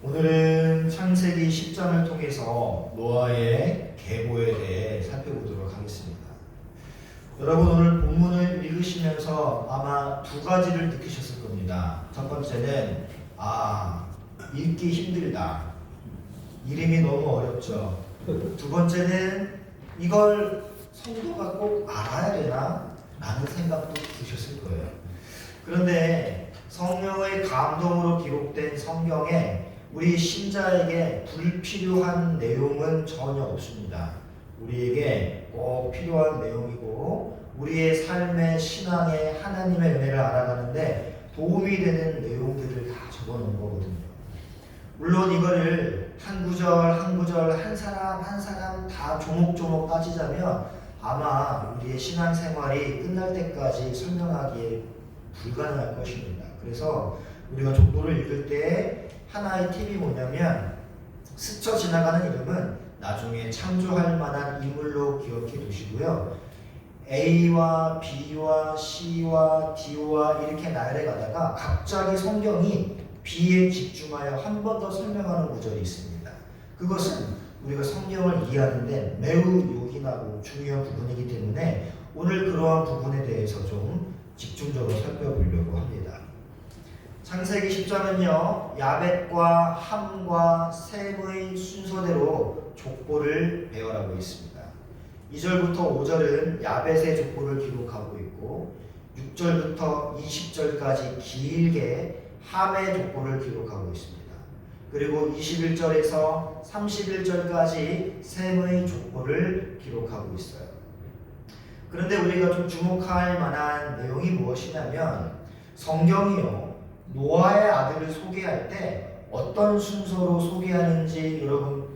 오늘은 창세기 10장을 통해서 노아의 계보에 대해 살펴보도록 하겠습니다. 여러분 오늘 본문을 읽으시면서 아마 두 가지를 느끼셨을 겁니다. 첫 번째는 읽기 힘들다. 이름이 너무 어렵죠. 두 번째는 이걸 성도가 꼭 알아야 되나? 라는 생각도 드셨을 거예요. 그런데 성령의 감동으로 기록된 성경에 우리 신자에게 불필요한 내용은 전혀 없습니다. 우리에게 꼭 필요한 내용이고 우리의 삶의 신앙의 하나님의 은혜를 알아가는데 도움이 되는 내용들을 다 적어놓은 거거든요. 물론 이거를 한 구절 한 구절 한 사람 한 사람 다 조목조목 따지자면 아마 우리의 신앙생활이 끝날 때까지 설명하기에 불가능할 것입니다. 그래서 우리가 족보를 읽을 때 하나의 팁이 뭐냐면 스쳐 지나가는 이름은 나중에 참조할 만한 인물로 기억해 두시고요. A와 B와 C와 D와 이렇게 나열해 가다가 갑자기 성경이 B에 집중하여 한 번 더 설명하는 구절이 있습니다. 그것은 우리가 성경을 이해하는 데 매우 요긴하고 중요한 부분이기 때문에 오늘 그러한 부분에 대해서 좀 집중적으로 살펴보려고 합니다. 창세기 10장은요, 야벳과 함과 셈의 순서대로 족보를 배열하고 있습니다. 2절부터 5절은 야벳의 족보를 기록하고 있고 6절부터 20절까지 길게 함의 족보를 기록하고 있습니다. 그리고 21절에서 31절까지 셈의 족보를 기록하고 있어요. 그런데 우리가 좀 주목할 만한 내용이 무엇이냐면 성경이요, 노아의 아들을 소개할 때 어떤 순서로 소개하는지 여러분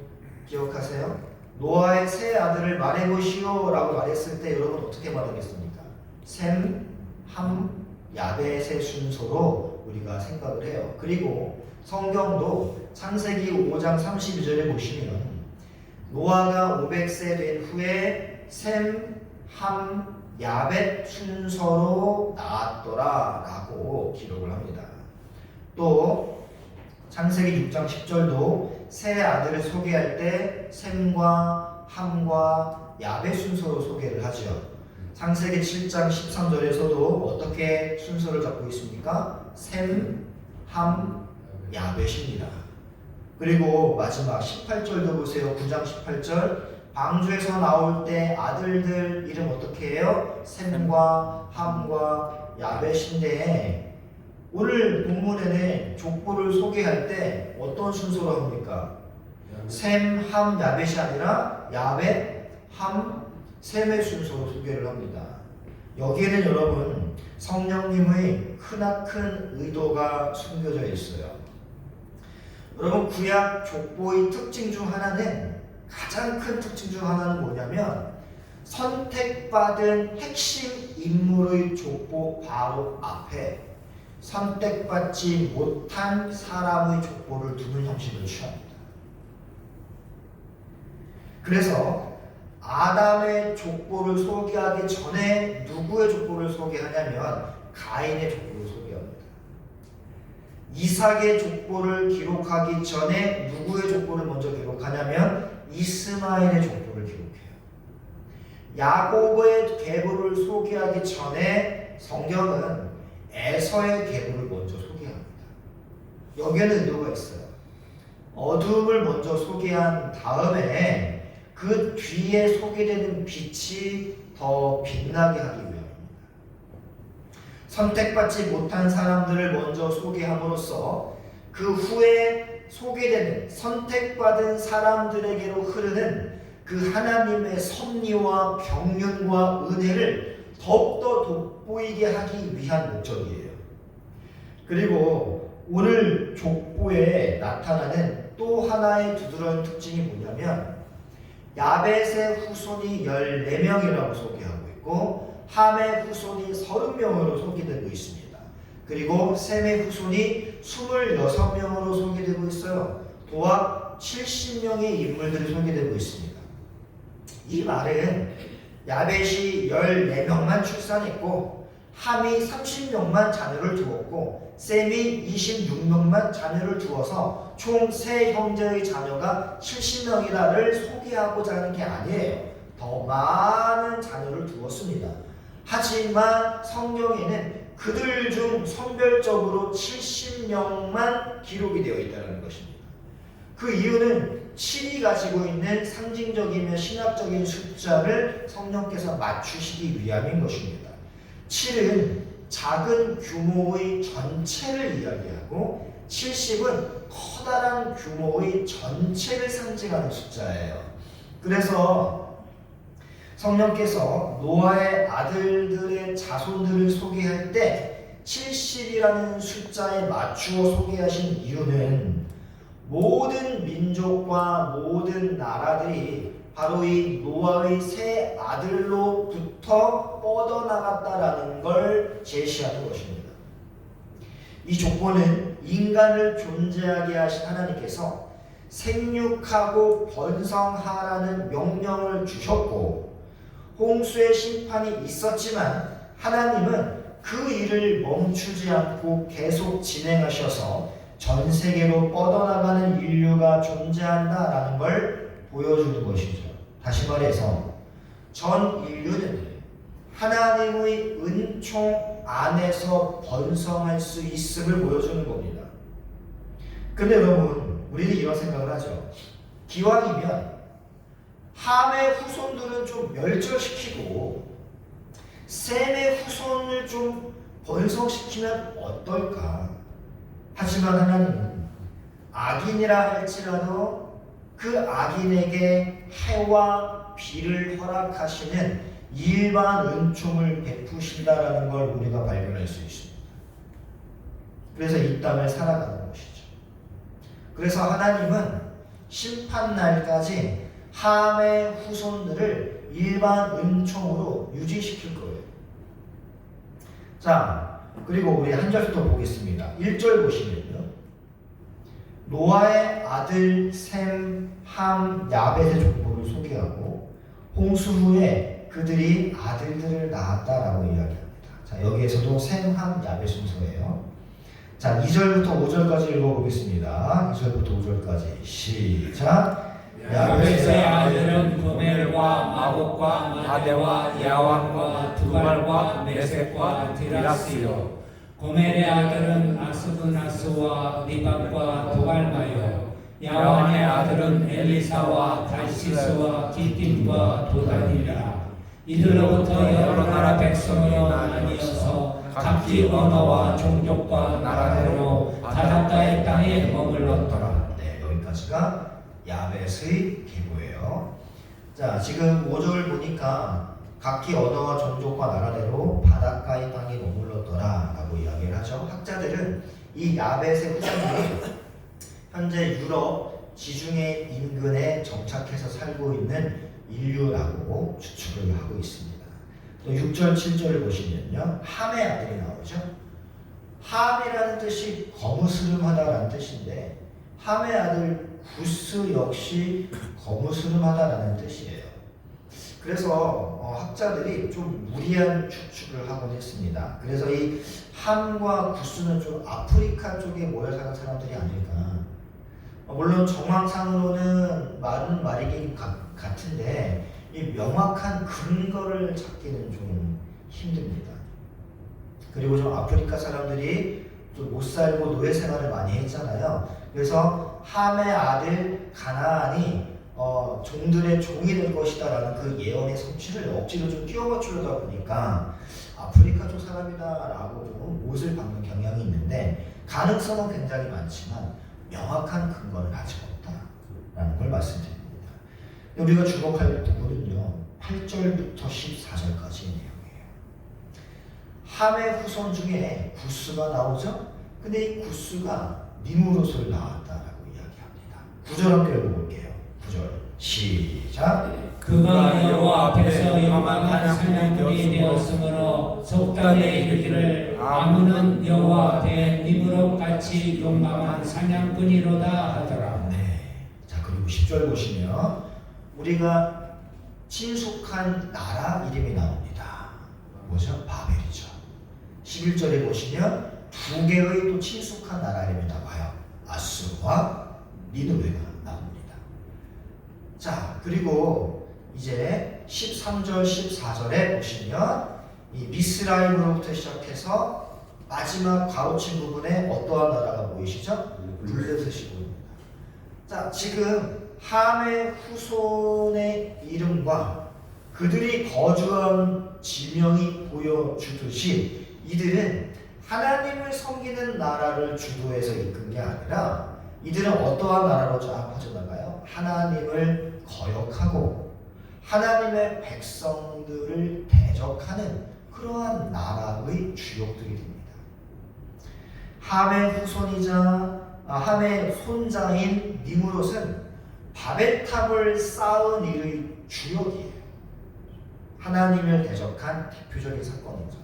기억하세요? 노아의 세 아들을 말해보시오 라고 말했을 때 여러분 어떻게 말하겠습니까? 셈, 함, 야벳의 순서로 우리가 생각을 해요. 그리고 성경도 창세기 5장 32절에 보시면 노아가 500세 된 후에 셈, 함, 야벳 순서로 나왔더라 라고 기록을 합니다. 또 창세기 6장 10절도 세 아들을 소개할 때 셈과 함과 야벳 순서로 소개를 하죠. 창세기 7장 13절에서도 어떻게 순서를 잡고 있습니까? 셈, 함, 야벳입니다. 그리고 마지막 18절도 보세요. 9장 18절 방주에서 나올 때 아들들 이름 어떻게 해요? 셈과 함과 야벳인데 오늘 본문에는 족보를 소개할 때 어떤 순서로 합니까? 셈, 함, 야벳이 아니라 야벳, 함, 셈의 순서로 소개를 합니다. 여기에는 여러분 성령님의 크나큰 의도가 숨겨져 있어요. 여러분 구약 족보의 특징 중 하나는 가장 큰 특징 중 하나는 뭐냐면 선택받은 핵심 인물의 족보 바로 앞에 선택받지 못한 사람의 족보를 두는 형식을 취합니다. 그래서 아담의 족보를 소개하기 전에 누구의 족보를 소개하냐면 가인의 족보를 소개합니다. 이삭의 족보를 기록하기 전에 누구의 족보를 먼저 기록하냐면 이스마엘의 족보를 기록해요. 야곱의 계보를 소개하기 전에 성경은 에서의 계보를 먼저 소개합니다. 여기에는 의도가 있어요. 어둠을 먼저 소개한 다음에 그 뒤에 소개되는 빛이 더 빛나게 하기 위함입니다. 선택받지 못한 사람들을 먼저 소개함으로써 그 후에 소개되는 선택받은 사람들에게로 흐르는 그 하나님의 섭리와 경륜과 은혜를 더욱더 돋보이게 하기 위한 목적이에요. 그리고 오늘 족보에 나타나는 또 하나의 두드러진 특징이 뭐냐면 야벳의 후손이 14명이라고 소개하고 있고 함의 후손이 30명으로 소개되고 있습니다. 그리고 셈의 후손이 26명으로 소개되고 있어요. 도합 70명의 인물들이 소개되고 있습니다. 이 말은 야벳이 14명만 출산했고 함이 30명만 자녀를 두었고 셈이 26명만 자녀를 두어서 총 세 형제의 자녀가 70명이라를 소개하고자 하는 게 아니에요. 더 많은 자녀를 두었습니다. 하지만 성경에는 그들 중 선별적으로 70명만 기록이 되어 있다는 것입니다. 그 이유는 7이 가지고 있는 상징적이며 신학적인 숫자를 성령께서 맞추시기 위함인 것입니다. 7은 작은 규모의 전체를 이야기하고 70은 커다란 규모의 전체를 상징하는 숫자예요. 그래서 성령께서 노아의 아들들의 자손들을 소개할 때 70이라는 숫자에 맞추어 소개하신 이유는 모든 민족과 모든 나라들이 바로 이 노아의 세 아들로부터 뻗어나갔다라는 걸 제시하는 것입니다. 이 조건은 인간을 존재하게 하신 하나님께서 생육하고 번성하라는 명령을 주셨고 홍수의 심판이 있었지만 하나님은 그 일을 멈추지 않고 계속 진행하셔서 전 세계로 뻗어나가는 인류가 존재한다라는 걸 보여주는 것이죠. 다시 말해서 전 인류는 하나님의 은총 안에서 번성할 수 있음을 보여주는 겁니다. 근데 여러분, 우리는 이런 생각을 하죠. 기왕이면 함의 후손들은 좀 멸절시키고 셈의 후손을 좀 번성시키면 어떨까? 하지만 하나님은 악인이라 할지라도 그 악인에게 해와 비를 허락하시는 일반 은총을 베푸신다라는 걸 우리가 발견할 수 있습니다. 그래서 이 땅을 살아가는 것이죠. 그래서 하나님은 심판날까지 함의 후손들을 일반 은총으로 유지시킬 거예요. 자, 그리고 우리 한 절 더 보겠습니다. 1절 보시면요. 노아의 아들 셈, 함, 야벳의 족보를 소개하고 홍수 후에 그들이 아들들을 낳았다라고 이야기합니다. 자, 여기에서도 셈, 함, 야벳 순서예요. 자, 2절부터 5절까지 읽어보겠습니다. 2절부터 5절까지 시작. 야벳의 아들은 고멜과 마곡과 마대와 야완과 두발과 메섹과 디라스요. 고멜의 아들은 아스브나스와 리박과 두발마요. 야완의 아들은 엘리사와 달시스와 기팀과 도단이라. 이들로부터 여러 나라 백성이여 나뉘어서 각기 언어와 종족과 나라대로 바닷가의 땅에 머물렀더라. 네, 여기까지가 야벳의 계보예요. 자, 지금 5절 보니까 각기 언어와 종족과 나라대로 바닷가의 땅에 머물렀더라 라고 이야기를 하죠. 학자들은 이 야벳의 후손들이 현재 유럽 지중해 인근에 정착해서 살고 있는 인류라고 추측을 하고 있습니다. 또 6절, 7절을 보시면요. 함의 아들이 나오죠. 함이라는 뜻이 거무스름하다라는 뜻인데 함의 아들 구스 역시 거무스름하다라는 뜻이에요. 그래서 학자들이 좀 무리한 추측을 하곤 했습니다. 그래서 이 함과 구스는 좀 아프리카 쪽에 모여 사는 사람들이 아닐까. 물론 정황상으로는 말은 말이긴 같은데 이 명확한 근거를 찾기는 좀 힘듭니다. 그리고 좀 아프리카 사람들이 좀 못 살고 노예 생활을 많이 했잖아요. 그래서 함의 아들 가나안이 종들의 종이 될 것이다라는 그 예언의 성취를 억지로 좀 끼워 맞추려다 보니까 아프리카 쪽 사람이다라고 좀 못을 박는 경향이 있는데 가능성은 굉장히 많지만 명확한 근거는 아직 없다라는 걸 말씀드립니다. 우리가 주목할 부분은요 8절부터 14절까지의 내용이에요. 함의 후손 중에 구스가 나오죠. 근데 이 구스가 니무롯을 낳았다라고 이야기합니다. 9절 함께 읽어볼게요. 9절 시작. 그가 여호와 앞에서 영광한 사냥꾼이 되었으므로 속담에 이르기를 아무는 여호와 앞에 니무롯같이 용감한 사냥꾼이로다 하더라. 네. 자, 그리고 10절 보시면 우리가 친숙한 나라 이름이 나옵니다. 뭐죠? 바벨이죠. 11절에 보시면 두 개의 또 친숙한 나라 이름이 나와요. 아수르와 니느웨가 나옵니다. 자, 그리고 이제 13절, 14절에 보시면 이 미스라임으로부터 시작해서 마지막 가로친 부분에 어떠한 나라가 보이시죠? 블레셋이 보입니다. 자, 지금 함의 후손의 이름과 그들이 거주한 지명이 보여주듯이 이들은 하나님을 섬기는 나라를 주도해서 이끈 게 아니라 이들은 어떠한 나라로 쫙 퍼져나가요? 하나님을 거역하고 하나님의 백성들을 대적하는 그러한 나라의 주역들이 됩니다. 함의 함의 손자인 니무롯은 바벨탑을 쌓은 일의 주역이에요. 하나님을 대적한 대표적인 사건이죠.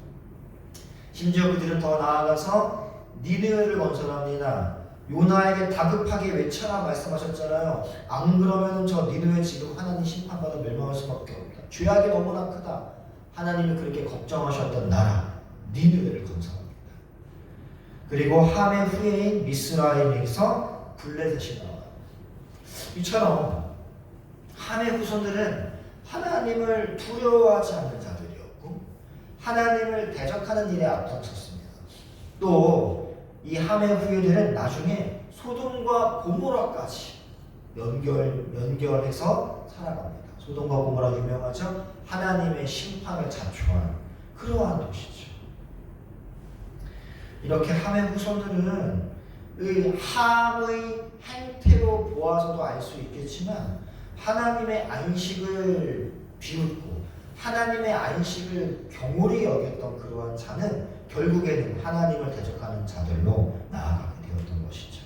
심지어 그들은 더 나아가서 니느웨를 건설합니다. 요나에게 다급하게 외쳐라 말씀하셨잖아요. 안 그러면 저 니느웨 지금 하나님 심판받아 멸망할 수밖에 없다. 죄악이 너무나 크다. 하나님이 그렇게 걱정하셨던 나라 니느웨를 건설합니다. 그리고 함의 후예인 미스라임에서 블레셋이 나와요. 이처럼 함의 후손들은 하나님을 두려워하지 않는 자들이었고 하나님을 대적하는 일에 앞장섰습니다. 또 이 함의 후예들은 나중에 소돔과 고모라까지 연결해서 살아갑니다. 소돔과 고모라 유명하죠? 하나님의 심판을 자초한 그러한 도시죠. 이렇게 함의 후손들은 이 함의 행태로 보아서도 알 수 있겠지만 하나님의 안식을 비웃고 하나님의 안식을 경홀히 여겼던 그러한 자는 결국에는 하나님을 대적하는 자들로 나아가게 되었던 것이죠.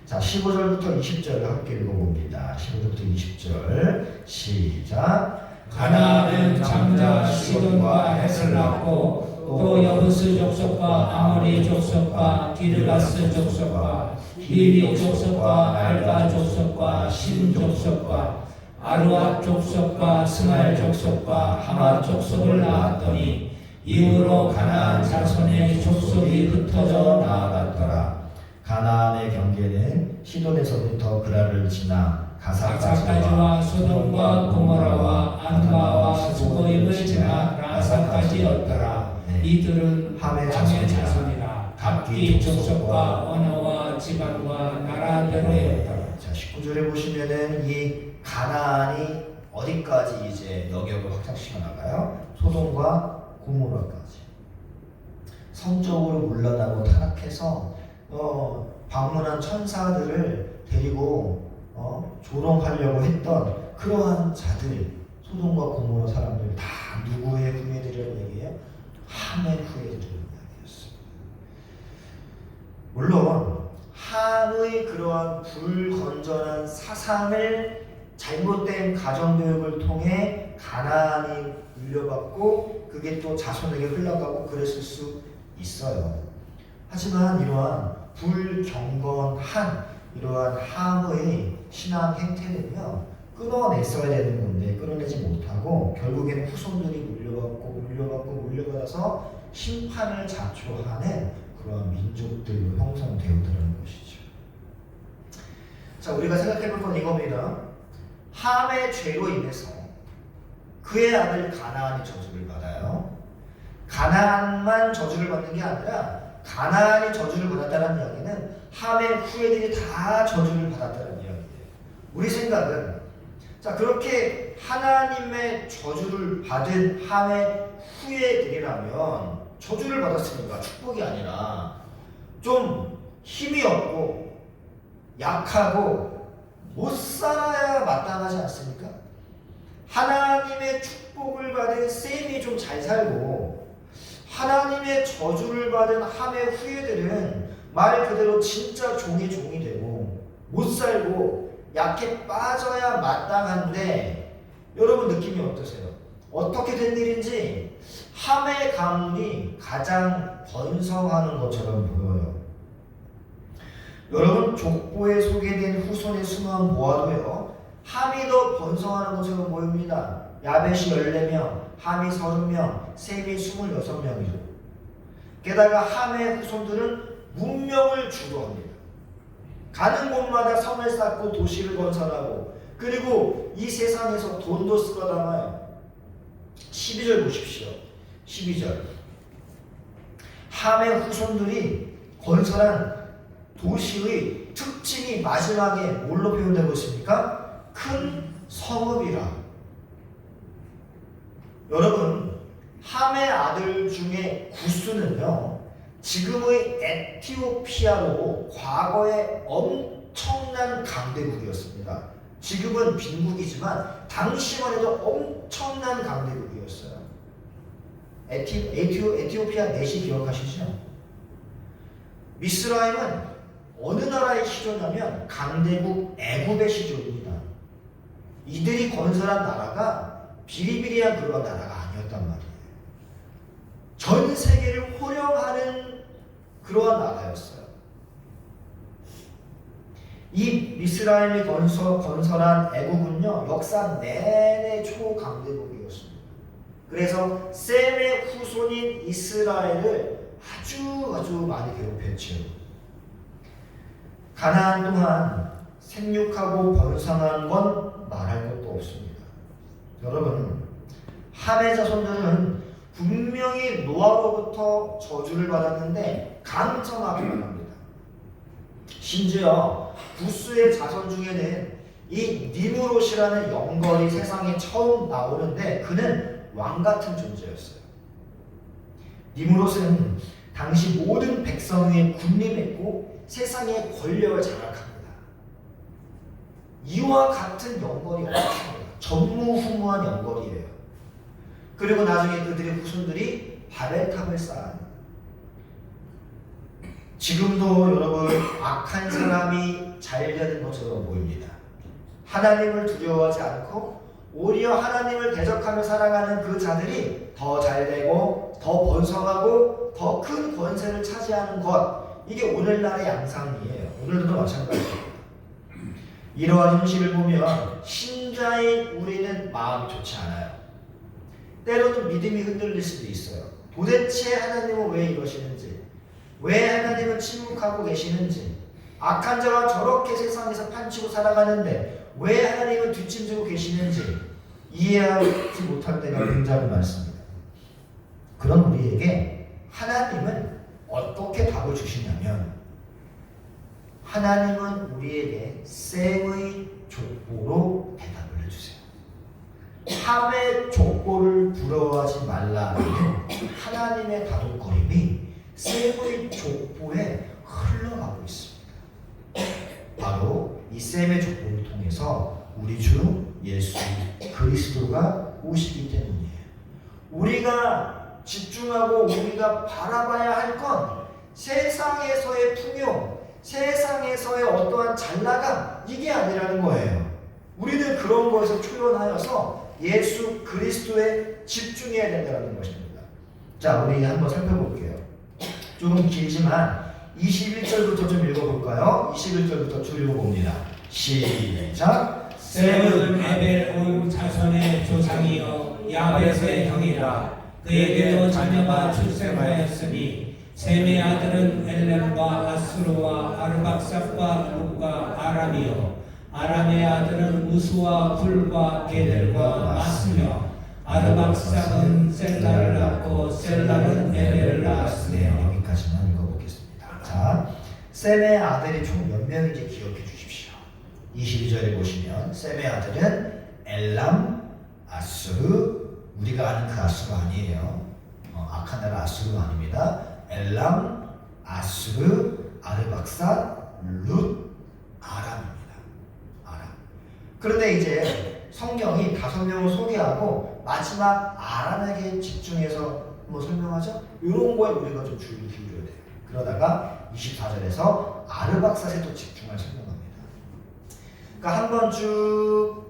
자, 15절부터 20절을 함께 읽어봅니다. 15절부터 20절 시작. 가나안은 장자 시돈과 헷을 낳고 또 여부스 족속과 아모리 족속과 기르가스 족속과 히비 족속과 알가 족속과 신 족속과 아루앗 족속과 스마엘 족속과 하마 족속을 낳았더니 이후로 가나안 자손의 족속이 흩어져 나아갔더라. 가나안의 경계는 시돈에서부터 그라를 지나 가사까지와 소돔과 고모라와 안바와 스고임을 지나 라사까지였더라. 이들은 함의 자손이라. 각기 족속과 언어와 지방과 나라대로였더라. 자, 19절에 보시면은 이 가나안이 어디까지 이제 영역을 확장시켜 나가요? 소돔과 고모라까지. 성적으로 물러나고 타락해서 방문한 천사들을 데리고 조롱하려고 했던 그러한 자들, 소돔과 고모라 사람들 다 누구의 후예들이라는 얘기예요? 함의 후예들이라는 이야기였습니다. 물론 함의 그러한 불건전한 사상을 잘못된 가정교육을 통해 가나안이 물려받고 그게 또 자손에게 흘러가고 그랬을 수 있어요. 하지만 이러한 불경건한 이러한 함의 신앙 행태는요 끊어냈어야 되는 건데 끊어내지 못하고 결국에는 후손들이 물려받아서 심판을 자초하는 그러한 민족들로 형성되었다는 것이죠. 자, 우리가 생각해볼 건 이겁니다. 함의 죄로 인해서 그의 아들 가나안이 저주를 받아요. 가나안만 저주를 받는 게 아니라 가나안이 저주를 받았다는 이야기는 함의 후예들이 다 저주를 받았다는 이야기예요. 우리 생각은 자, 그렇게 하나님의 저주를 받은 함의 후예들이라면 저주를 받았으니까 축복이 아니라 좀 힘이 없고 약하고 못 살아야 마땅하지 않습니까? 하나님의 축복을 받은 셈이 좀 잘 살고 하나님의 저주를 받은 함의 후예들은 말 그대로 진짜 종이 되고 못 살고 약해 빠져야 마땅한데 여러분 느낌이 어떠세요? 어떻게 된 일인지 함의 가문이 가장 번성하는 것처럼 보여요. 여러분 족보에 소개된 후손의 수만 보아도요 함이 더 번성하는 것처럼 보입니다. 야벳이 14명, 함이 30명, 셈이 26명이죠. 게다가 함의 후손들은 문명을 주도합니다. 가는 곳마다 성을 쌓고 도시를 건설하고 그리고 이 세상에서 돈도 쓰고 담아요. 12절 보십시오. 12절. 함의 후손들이 건설한 도시의 특징이 마지막에 뭘로 표현되고 있습니까? 큰 성읍이라. 여러분, 함의 아들 중에 구스는요, 지금의 에티오피아로 과거에 엄청난 강대국이었습니다. 지금은 빈국이지만 당시만 해도 엄청난 강대국이었어요. 에티오피아 넷이 기억하시죠? 미스라임은 어느 나라의 시조냐면 강대국 애굽의 시조입니다. 이들이 건설한 나라가 비리비리한 그런 나라가 아니었단 말이에요. 전 세계를 호령하는 그러한 나라였어요. 이 미스라임이 건설한 애국은요, 역사 내내 초강대국이었습니다. 그래서 셈의 후손인 이스라엘을 아주 많이 괴롭혔죠. 가나안 또한 생육하고 번성한 건 말할 것도 없습니다. 여러분, 함의 자손들은 분명히 노아로부터 저주를 받았는데 강성하기만 합니다. 심지어 구스의 자손 중에는 이 니무롯이라는 영걸이 세상에 처음 나오는데 그는 왕 같은 존재였어요. 니무롯은 당시 모든 백성 위에 군림했고 세상의 권력을 장악합니다. 이와 같은 영걸이 없습니다. 전무후무한 영걸이에요. 그리고 나중에 그들의 후손들이 바벨탑을 쌓아요. 지금도 여러분 악한 사람이 잘 되는 것처럼 보입니다. 하나님을 두려워하지 않고 오히려 하나님을 대적하며 살아가는 그 자들이 더 잘되고 더 번성하고 더 큰 권세를 차지하는 것, 이게 오늘날의 양상이에요. 오늘도 마찬가지입니다. 이러한 현실을 보면 신자인 우리는 마음이 좋지 않아요. 때로는 믿음이 흔들릴 수도 있어요. 도대체 하나님은 왜 이러시는지, 왜 하나님은 침묵하고 계시는지, 악한 자가 저렇게 세상에서 판치고 살아가는데 왜 하나님은 뒷짐지고 계시는지 이해하지 못할 때가 굉장히 많습니다. 그런 우리에게 하나님은 어떻게 답을 주시냐면, 하나님은 우리에게 셈의 족보로 대답을 해주세요. 함의 족보를 부러워하지 말라는 하나님의 다독거림이 셈의 족보에 흘러가고 있습니다. 바로 이 셈의 족보를 통해서 우리 주 예수 그리스도가 오시기 때문이에요. 우리가 집중하고 우리가 바라봐야 할 건 세상에서의 풍요, 세상에서의 어떠한 잘나감, 이게 아니라는 거예요. 우리는 그런 것에서 초연하여서 예수 그리스도에 집중해야 된다는 것입니다. 자, 우리 한번 살펴볼게요. 좀 길지만 21절부터 좀 읽어볼까요? 21절부터 쭉 읽어봅니다. 시작. 셈은 에벨 온 자손의 조상이요 야벳의 형이라. 그에게도 자녀가 출생하였으니 셈의 아들은 엘렘과 아수르와 아르박삭과 룻과 아람이요 아람의 아들은 우스와 훌과 게델과 마스며 아르박삭은 셀라를 낳고 셀라는 에벨을 낳았으며. 여기까지만 읽어보겠습니다. 자, 셈의 아들이 총 몇 명인지 기억해 주십시오. 22절에 보시면 셈의 아들은 엘람, 아수르, 우리가 아는 그 아수르 아니에요. 악한 나라 아수르가 아닙니다. 엘람, 아수르, 아르박삭, 룻, 아람입니다. 아람. 그런데 이제 성경이 5명을 소개하고 마지막 아람에게 집중해서 뭐 설명하죠? 이런 거에 우리가 좀 주의를 기울여야 돼요. 그러다가 24절에서 아르박삭에 또 집중할 설명합니다. 그러니까 한번 쭉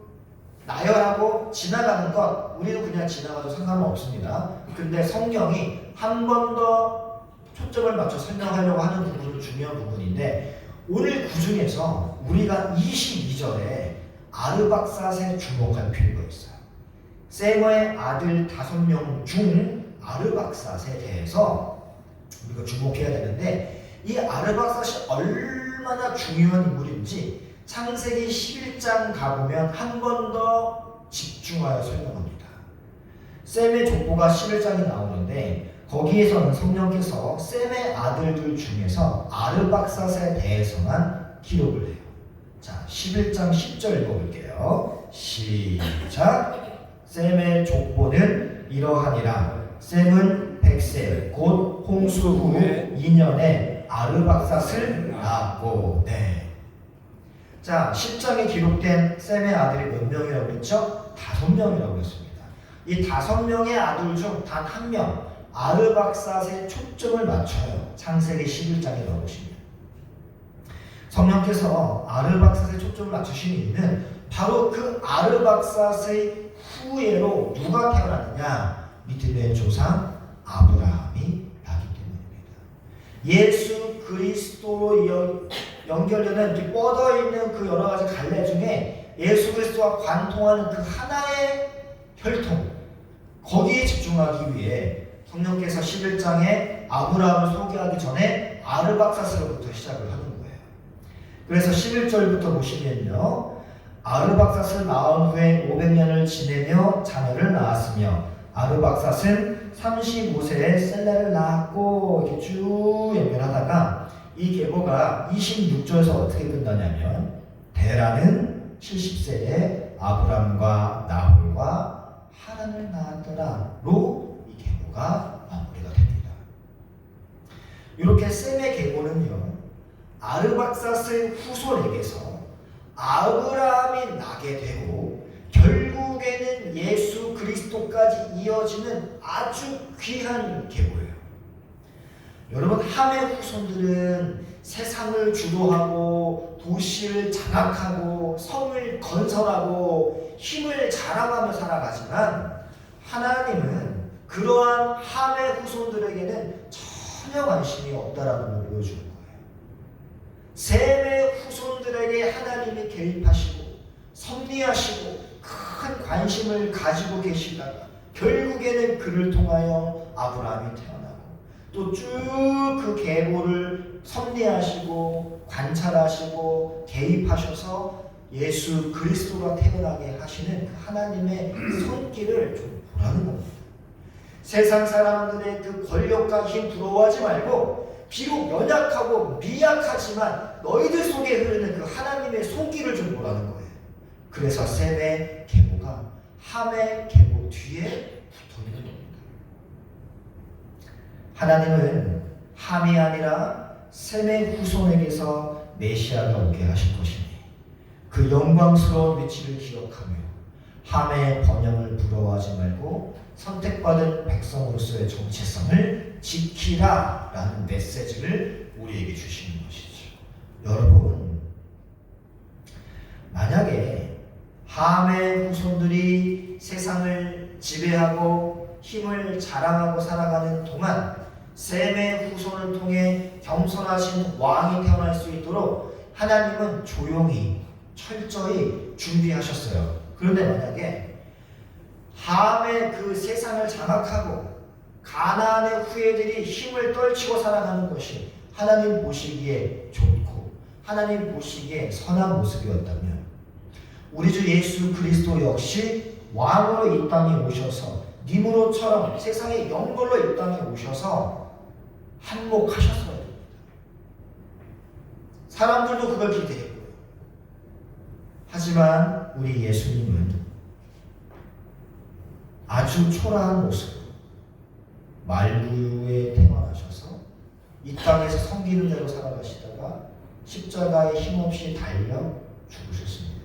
나열하고 지나가는 것, 우리도 그냥 지나가도 상관은 없습니다. 근데 성경이 한 번 더 초점을 맞춰 설명하려고 하는 부분은 중요한 부분인데, 오늘 그 중에서 우리가 22절에 아르박삭에 주목할 필요가 있어요. 셈의 아들 5명 중 아르박삭에 대해서 우리가 주목해야 되는데, 이 아르박사스이 얼마나 중요한 인물인지 창세기 11장 가보면 한 번 더 집중하여 설명합니다. 셈의 족보가 11장이 나오는데 거기에서는 성령께서 셈의 아들들 중에서 아르박사스에 대해서만 기록을 해요. 자, 11장 10절 읽어볼게요. 시작. 셈의 족보는 이러하니라. 셈은 백세 곧 홍수 후 2년에 아르박삿을 낳았고. 네. 자, 10장에 기록된 셈의 아들이 몇 명이라고 그랬죠? 5명이라고 했습니다. 이 5명의 아들 중 단 한 명, 아르박삿에 초점을 맞춰요. 창세기 11장에 넣으시면. 성령께서 아르박삿에 초점을 맞추신 이유는 바로 그 아르박삿의 후예로 누가 태어났느냐? 믿음의 조상 아브라함이 나기 때문입니다. 예수 그리스도로 연결되는 이렇게 뻗어 있는 그 여러 가지 갈래 중에 예수 그리스도와 관통하는 그 하나의 혈통, 거기에 집중하기 위해 성령께서 11장에 아브라함을 소개하기 전에 아르박삿으로부터 시작을 하는 거예요. 그래서 11절부터 보시면요, 아르박삿을 낳은 후에 500년을 지내며 자녀를 낳았으며 아르박삿은 35세에 셀라를 낳았고, 이렇게 쭉 연결하다가 이 계보가 26절에서 어떻게 끝나냐면 데라는 70세에 아브람과 나홀과 하란을 낳았더라로 이 계보가 마무리가 됩니다. 이렇게 셈의 계보는요, 아르박삿의 후손에게서 아브라함이 나게 되고 결국에는 예수 그리스도까지 이어지는 아주 귀한 계보예요. 여러분, 함의 후손들은 세상을 주도하고 도시를 장악하고 성을 건설하고 힘을 자랑하며 살아가지만 하나님은 그러한 함의 후손들에게는 전혀 관심이 없다라는 걸 보여주는 거예요. 셈의 후손들에게 하나님이 개입하시고 섭리하시고 큰 관심을 가지고 계시다가 결국에는 그를 통하여 아브라함이 태어나고 또 쭉 그 계보를 섭리하시고 관찰하시고 개입하셔서 예수 그리스도가 태어나게 하시는 그 하나님의 손길을 좀 보라는 겁니다. 세상 사람들의 그 권력과 힘 부러워하지 말고 비록 연약하고 미약하지만 너희들 속에 흐르는 그 하나님의 손길을 좀 보라는 거예요. 그래서 셈의 계보가 함의 계보 뒤에 붙어있는 겁니다. 하나님은 함이 아니라 셈의 후손에게서 메시아가 오게 하실 것이니 그 영광스러운 위치를 기억하며 함의 번영을 부러워하지 말고 선택받은 백성으로서의 정체성을 지키라 라는 메시지를 우리에게 주시는 것이죠. 여러분, 만약에 함의 후손들이 세상을 지배하고 힘을 자랑하고 살아가는 동안 셈의 후손을 통해 겸손하신 왕이 태어날 수 있도록 하나님은 조용히 철저히 준비하셨어요. 그런데 만약에 함의 그 세상을 장악하고 가나안의 후예들이 힘을 떨치고 살아가는 것이 하나님 보시기에 좋고 하나님 보시기에 선한 모습이었다면 우리 주 예수 그리스도 역시 왕으로 이 땅에 오셔서 니무롯처럼 세상의 영벌로 이 땅에 오셔서 한몫하셨어야 됩니다. 사람들도 그걸 기대했고요. 하지만 우리 예수님은 아주 초라한 모습으로 말구유에 태어나셔서 이 땅에서 섬기는 대로 살아가시다가 십자가에 힘없이 달려 죽으셨습니다.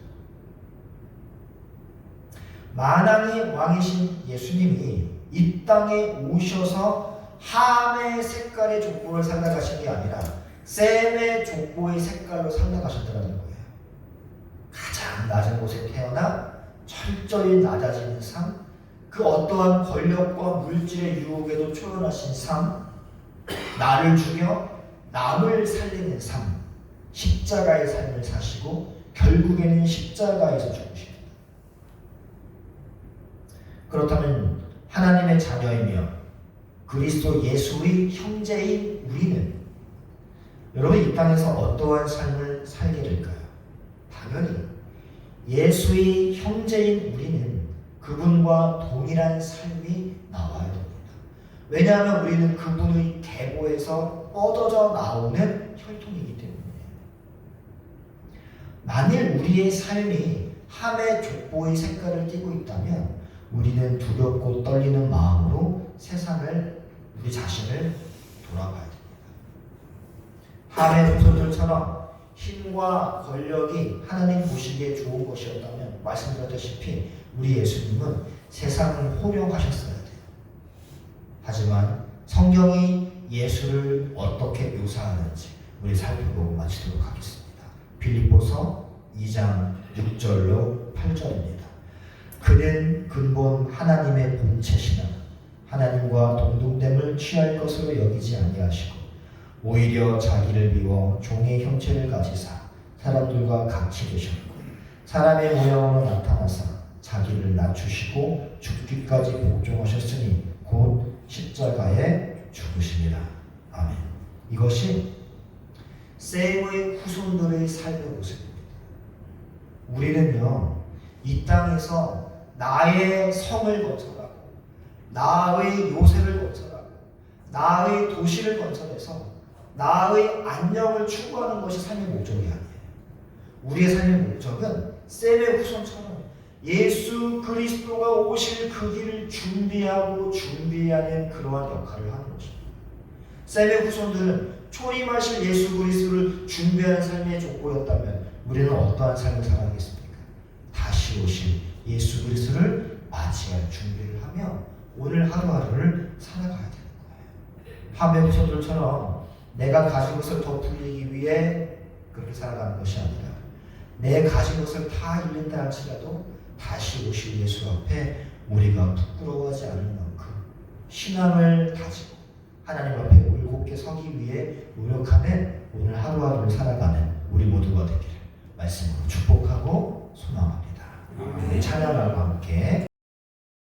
만왕의 왕이신 예수님이 이 땅에 오셔서 함의 색깔의 족보를 살아가신 게 아니라 셈의 족보의 색깔로 살아가셨다는 거예요. 가장 낮은 곳에 태어나 철저히 낮아지는 삶, 그 어떠한 권력과 물질의 유혹에도 초연하신 삶, 나를 죽여 남을 살리는 삶, 십자가의 삶을 사시고 결국에는 십자가에서 죽으십니다. 그렇다면 하나님의 자녀이며 그리스도 예수의 형제인 우리는 여러분 이 땅에서 어떠한 삶을 살게 될까요? 당연히 예수의 형제인 우리는 그분과 동일한 삶이 나와야 됩니다. 왜냐하면 우리는 그분의 계보에서 뻗어져 나오는 혈통이기 때문이에요. 만일 우리의 삶이 함의 족보의 색깔을 띠고 있다면 우리는 두렵고 떨리는 마음으로 세상을 우리 자신을 돌아봐야 됩니다. 함의 후손들처럼 힘과 권력이 하나님 보시기에 좋은 것이었다면 말씀드렸다시피 우리 예수님은 세상을 호령하셨어야 돼요. 하지만 성경이 예수를 어떻게 묘사하는지 우리 살펴보고 마치도록 하겠습니다. 빌립보서 2장 6절로 8절입니다. 그는 근본 하나님의 본체시나 하나님과 동등됨을 취할 것으로 여기지 아니하시고 오히려 자기를 비워 종의 형체를 가지사 사람들과 같이 되셨고 사람의 모양으로 나타나사 자기를 낮추시고 죽기까지 복종하셨으니 곧 십자가에 죽으시니라. 아멘. 이것이 셈의 후손들의 삶의 모습입니다. 우리는요 이 땅에서 나의 성을 건설하고 나의 요새를 건설하고 나의 도시를 건설해서 나의 안녕을 추구하는 것이 삶의 목적이 아니에요. 우리의 삶의 목적은 셈의 후손처럼 예수 그리스도가 오실 그 길을 준비하고 준비하는 그러한 역할을 하는 것입니다. 셈의 후손들은 초림하실 예수 그리스도를 준비하는 삶의 족보였다면 우리는 어떠한 삶을 살아가겠습니까? 다시 오실 예수 그리스도를 맞이할 준비를 하며 오늘 하루하루를 살아가야 되는 거예요. 함의 후손들처럼 내가 가진 것을 더 불리기 위해 그렇게 살아가는 것이 아니라 내 가진 것을 다 잃는다 할지라도 다시 오실 예수 앞에 우리가 부끄러워하지 않을 만큼 신앙을 다지고 하나님 앞에 올곧게 서기 위해 노력하는 오늘 하루하루를 살아가는 우리 모두가 되기를 말씀으로 축복하고 소망합니다. 우리 찬양과 함께